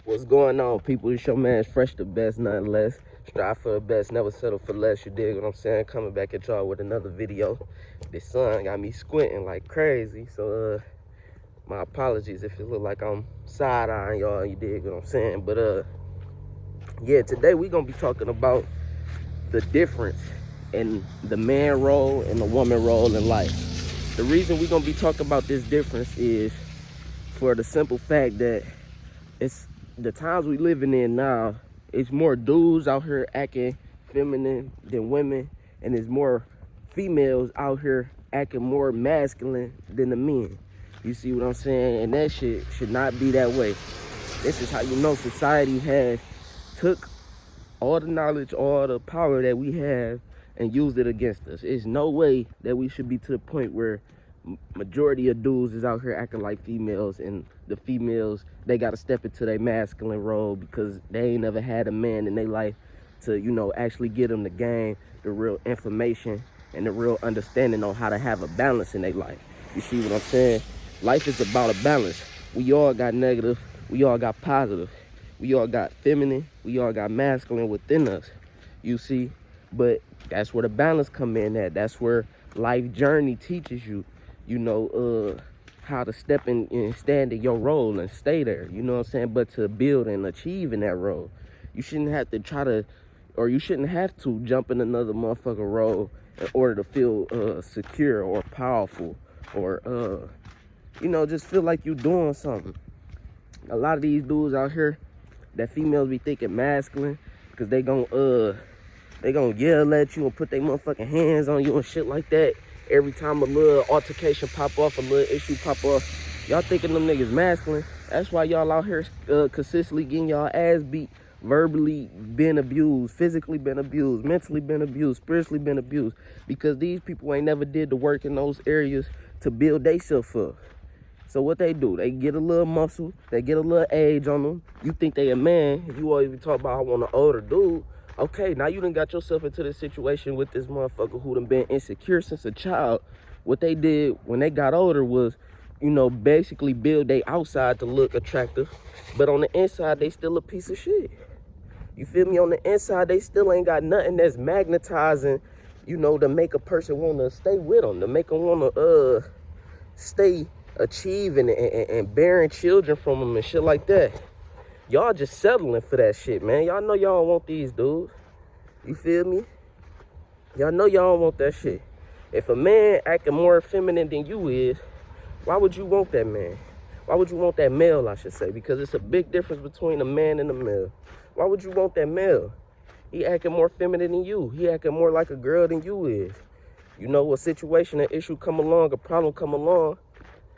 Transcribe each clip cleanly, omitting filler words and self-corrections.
What's going on, people? It's your man Fresh, the best, nothing less. Strive for the best, never settle for less, you dig what I'm saying? Coming back at y'all with another video. The sun got me squinting like crazy, so my apologies if it look like I'm side-eyeing y'all, you dig what I'm saying? But yeah, today we gonna be talking about the difference in the man role and the woman role in life. The reason we gonna be talking about this difference is for the simple fact that it's the times we living in now. It's more dudes out here acting feminine than women, and there's more females out here acting more masculine than the men. You see what I'm saying? And that shit should not be that way. This is how you know society has took all the knowledge, all the power that we have and used it against us. It's no way that we should be to the point where majority of dudes is out here acting like females, and the females, they got to step into their masculine role because they ain't never had a man in their life to, you know, actually get them the game, the real information and the real understanding on how to have a balance in their life. You see what I'm saying? Life is about a balance. We all got negative, we all got positive, we all got feminine, we all got masculine within us, you see? But that's where the balance come in at. That's where life journey teaches you, you know, how to step in and stand in your role and stay there, you know what I'm saying? But to build and achieve in that role, you shouldn't have to try to, or you shouldn't have to jump in another motherfucker role in order to feel secure or powerful or, you know, just feel like you doing something. A lot of these dudes out here that females be thinking masculine because they gonna yell at you and put their motherfucking hands on you and shit like that. Every time a little altercation pop off, a little issue pop off, y'all thinking them niggas masculine. That's why y'all out here consistently getting y'all ass beat, verbally been abused, physically been abused, mentally been abused, spiritually been abused, because these people ain't never did the work in those areas to build themselves up. So what they do, they get a little muscle, they get a little age on them. You think they a man, you always be talking about I want an older dude. Okay, now you done got yourself into this situation with this motherfucker who done been insecure since a child. What they did when they got older was, you know, basically build their outside to look attractive, but on the inside, they still a piece of shit. You feel me? On the inside, they still ain't got nothing that's magnetizing, you know, to make a person want to stay with them, to make them want to stay achieving and bearing children from them and shit like that. Y'all just settling for that shit, man. Y'all know y'all don't want these dudes. You feel me? Y'all know y'all don't want that shit. If a man acting more feminine than you is, why would you want that man? Why would you want that male, I should say? Because it's a big difference between a man and a male. Why would you want that male? He acting more feminine than you. He acting more like a girl than you is. You know, a situation, an issue come along, a problem come along,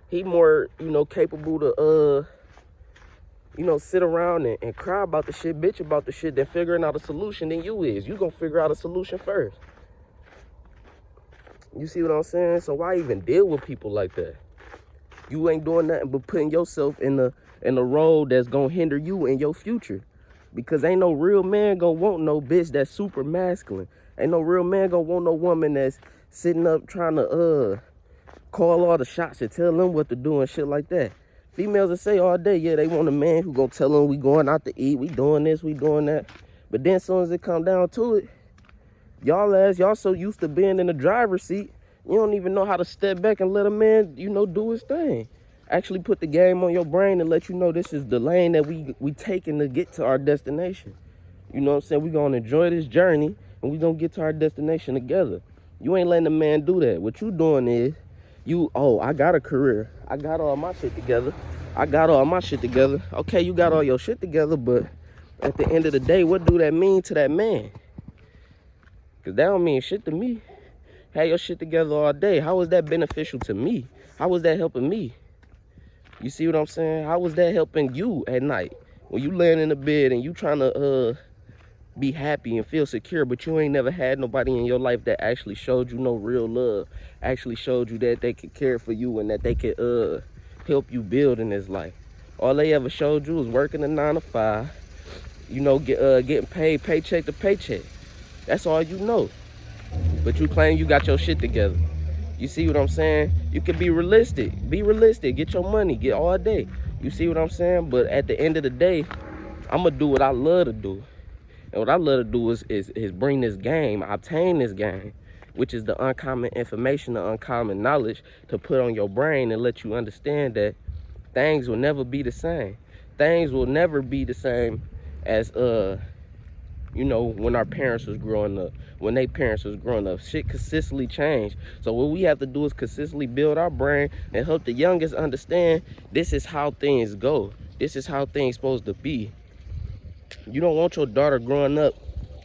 he more, you know, capable to, you know, sit around and cry about the shit, bitch about the shit, than figuring out a solution than you is. You gonna figure out a solution first. You see what I'm saying? So why even deal with people like that? You ain't doing nothing but putting yourself in the role that's gonna hinder you in your future. Because ain't no real man gonna want no bitch that's super masculine. Ain't no real man gonna want no woman that's sitting up trying to call all the shots and tell them what to do and shit like that. Females will say all day, yeah, they want a man who gonna tell them we going out to eat, we doing this, we doing that. But then as soon as it come down to it, y'all so used to being in the driver's seat, you don't even know how to step back and let a man, you know, do his thing. Actually put the game on your brain and let you know this is the lane that we taking to get to our destination. You know what I'm saying? We gonna enjoy this journey and we gonna get to our destination together. You ain't letting a man do that. What you doing is, I got a career. I got all my shit together. Okay, you got all your shit together, but at the end of the day, what do that mean to that man? Because that don't mean shit to me. Have your shit together all day. How is that beneficial to me? How is that helping me? You see what I'm saying? How is that helping you at night? When you laying in the bed and you trying to be happy and feel secure, but you ain't never had nobody in your life that actually showed you no real love, actually showed you that they could care for you and that they could help you build in this life. All they ever showed you was working a 9 to 5, you know, getting paid paycheck to paycheck. That's all you know. But you claim you got your shit together. You see what I'm saying? You can be realistic, get your money, get all day. You see what I'm saying? But at the end of the day, I'm gonna do what I love to do. And what I love to do is bring this game, obtain this game, which is the uncommon information, the uncommon knowledge to put on your brain and let you understand that things will never be the same. Things will never be the same as you know, when our parents was growing up, when their parents was growing up. Shit consistently changed. So what we have to do is consistently build our brain and help the youngest understand this is how things go. This is how things supposed to be. You don't want your daughter growing up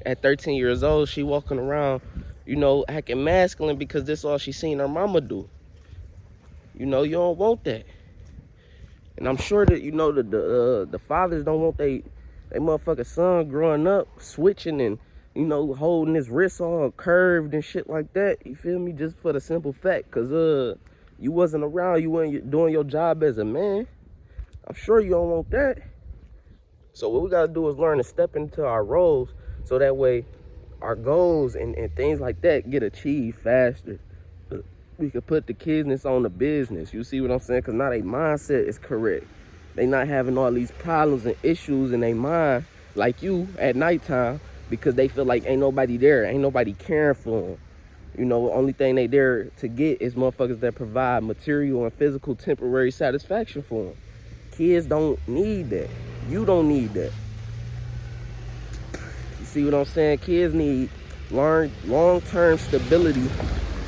at 13 years old, she walking around, you know, acting masculine because this is all she seen her mama do. You know, you don't want that. And I'm sure that, you know, the fathers don't want they motherfucking son growing up switching and, you know, holding his wrists all curved and shit like that. You feel me? Just for the simple fact, cause you wasn't around, you weren't doing your job as a man. I'm sure you don't want that. So what we gotta do is learn to step into our roles so that way our goals and things like that get achieved faster. We could put the kidsness on the business. You see what I'm saying? Because now their mindset is correct. They not having all these problems and issues in their mind like you at nighttime because they feel like ain't nobody there, ain't nobody caring for them. You know, only thing they there to get is motherfuckers that provide material and physical temporary satisfaction for them. Kids don't need that. You don't need that. You see what I'm saying? Kids need long-term stability.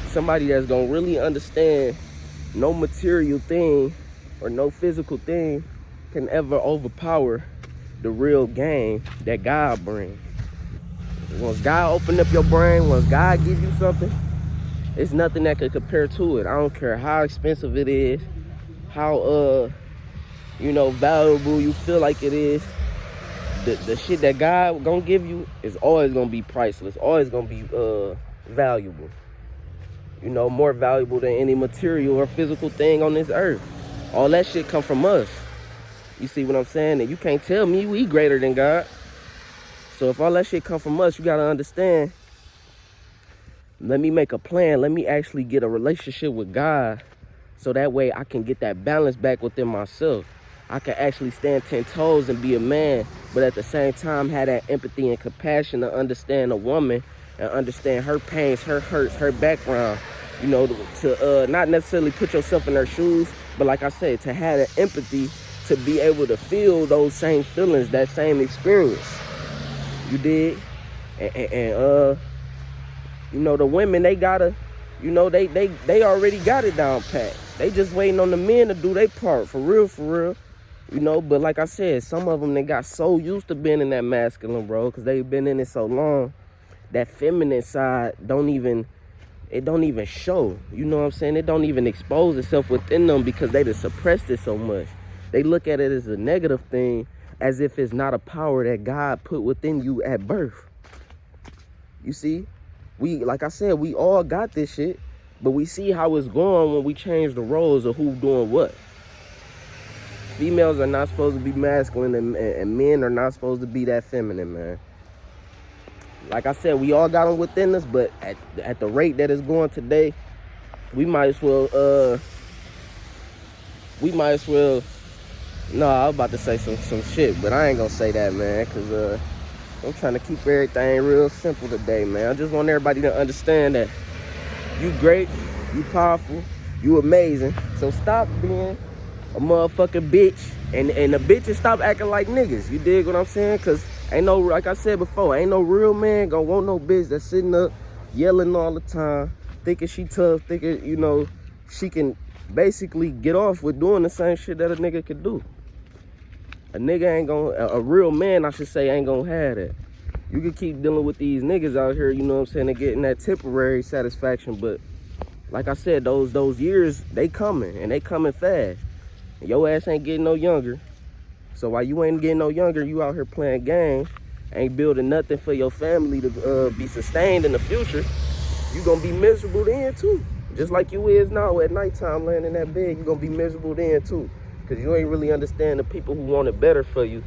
Somebody that's gonna really understand no material thing or no physical thing can ever overpower the real game that God brings. Once God open up your brain, once God gives you something, it's nothing that can compare to it. I don't care how expensive it is, how you know, valuable you feel like it is. The shit that God gonna give you is always gonna be priceless, always gonna be valuable. You know, more valuable than any material or physical thing on this earth. All that shit come from us. You see what I'm saying? And you can't tell me we greater than God. So if all that shit come from us, you gotta understand, let me make a plan. Let me actually get a relationship with God so that way I can get that balance back within myself. I can actually stand 10 toes and be a man, but at the same time have that empathy and compassion to understand a woman and understand her pains, her hurts, her background. You know, to not necessarily put yourself in her shoes, but like I said, to have that empathy to be able to feel those same feelings, that same experience. You dig? And you know, the women, they gotta, you know, they already got it down pat. They just waiting on the men to do their part, for real, for real. You know, but like I said, some of them, they got so used to being in that masculine, bro, because they've been in it so long, that feminine side don't even show. You know what I'm saying? It don't even expose itself within them because they just suppressed it so much. They look at it as a negative thing, as if it's not a power that God put within you at birth. You see? Like I said, we all got this shit, but we see how it's going when we change the roles of who doing what. Females are not supposed to be masculine and men are not supposed to be that feminine, man. Like I said, we all got them within us, but at the rate that it's going today, we might as well, no, I was about to say some shit, but I ain't gonna say that, man, because I'm trying to keep everything real simple today, man. I just want everybody to understand that you great, you powerful, you amazing. So stop being a motherfucking bitch, and the bitches stop acting like niggas. You dig what I'm saying? Because ain't no, like I said before, ain't no real man gonna want no bitch that's sitting up yelling all the time, thinking she tough, thinking, you know, she can basically get off with doing the same shit that a nigga could do. A nigga ain't gonna, a real man, I should say, ain't gonna have that. You can keep dealing with these niggas out here, you know what I'm saying, and getting that temporary satisfaction, but like I said, those years, they coming, and they coming fast. And your ass ain't getting no younger. So while you ain't getting no younger, you out here playing games, ain't building nothing for your family to be sustained in the future, you gonna be miserable then too. Just like you is now at nighttime laying in that bed, you gonna be miserable then too. Because you ain't really understand the people who want it better for you.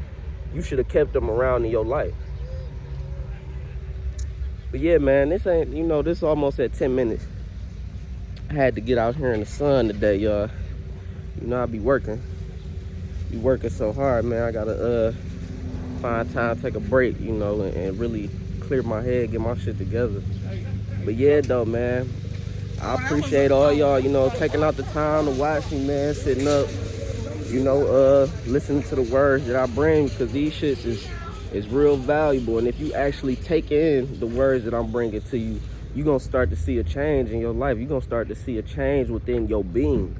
You should have kept them around in your life. But yeah, man, this ain't, you know, this almost at 10 minutes. I had to get out here in the sun today, y'all. You know, I be working so hard, man. I gotta find time, take a break, you know, and really clear my head, get my shit together. But yeah, though, man, I appreciate all y'all, you know, taking out the time to watch me, man, sitting up, you know, listening to the words that I bring, because these shits is real valuable. And if you actually take in the words that I'm bringing to you, you're going to start to see a change in your life. You're going to start to see a change within your being,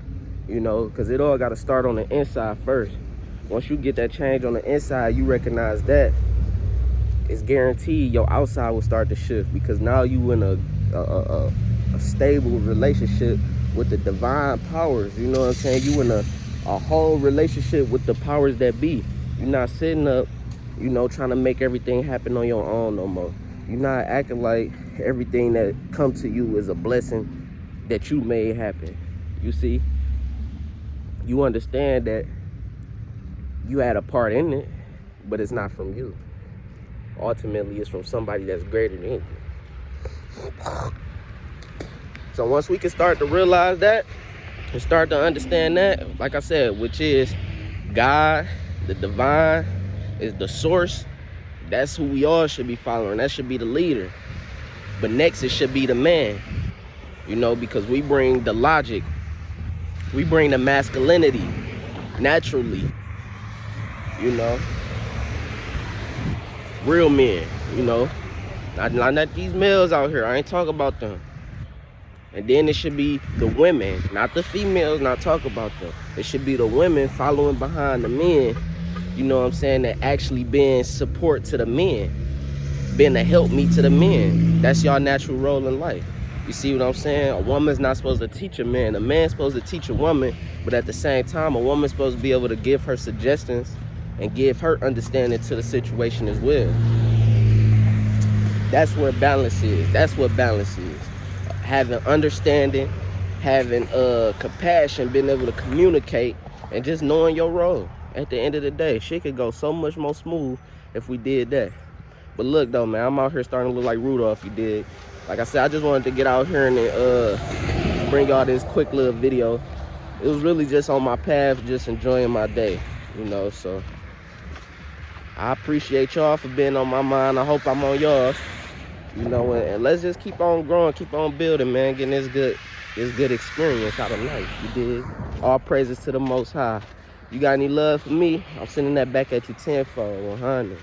you know, because it all got to start on the inside first. Once you get that change on the inside, you recognize that, it's guaranteed your outside will start to shift, because now you in a stable relationship with the divine powers. You know what I'm saying? You in a whole relationship with the powers that be. You're not sitting up, you know, trying to make everything happen on your own no more. You're not acting like everything that comes to you is a blessing that you made happen. You see? You understand that you had a part in it, but it's not from you. Ultimately, it's from somebody that's greater than you. So once we can start to realize that and start to understand that, like I said, which is God, the divine, is the source, that's who we all should be following. That should be the leader. But next, it should be the man, you know, because we bring the logic, we bring the masculinity naturally, you know, real men, you know, not these males out here. I ain't talking about them. And then it should be the women, not the females, not talk about them. It should be the women following behind the men, you know what I'm saying, that actually being support to the men, being a help me to the men. That's y'all natural role in life. You see what I'm saying? A woman's not supposed to teach a man. A man's supposed to teach a woman, but at the same time, a woman's supposed to be able to give her suggestions and give her understanding to the situation as well. That's where balance is. That's what balance is. Having understanding, having compassion, being able to communicate, and just knowing your role. At the end of the day, shit could go so much more smooth if we did that. But look though, man, I'm out here starting to look like Rudolph, you dig? Like I said, I just wanted to get out here and bring y'all this quick little video. It was really just on my path, just enjoying my day, you know, so I appreciate y'all for being on my mind. I hope I'm on yours. You know, and let's just keep on growing, keep on building, man, getting this good experience out of life, you dig? All praises to the Most High. You got any love for me? I'm sending that back at you tenfold, 100.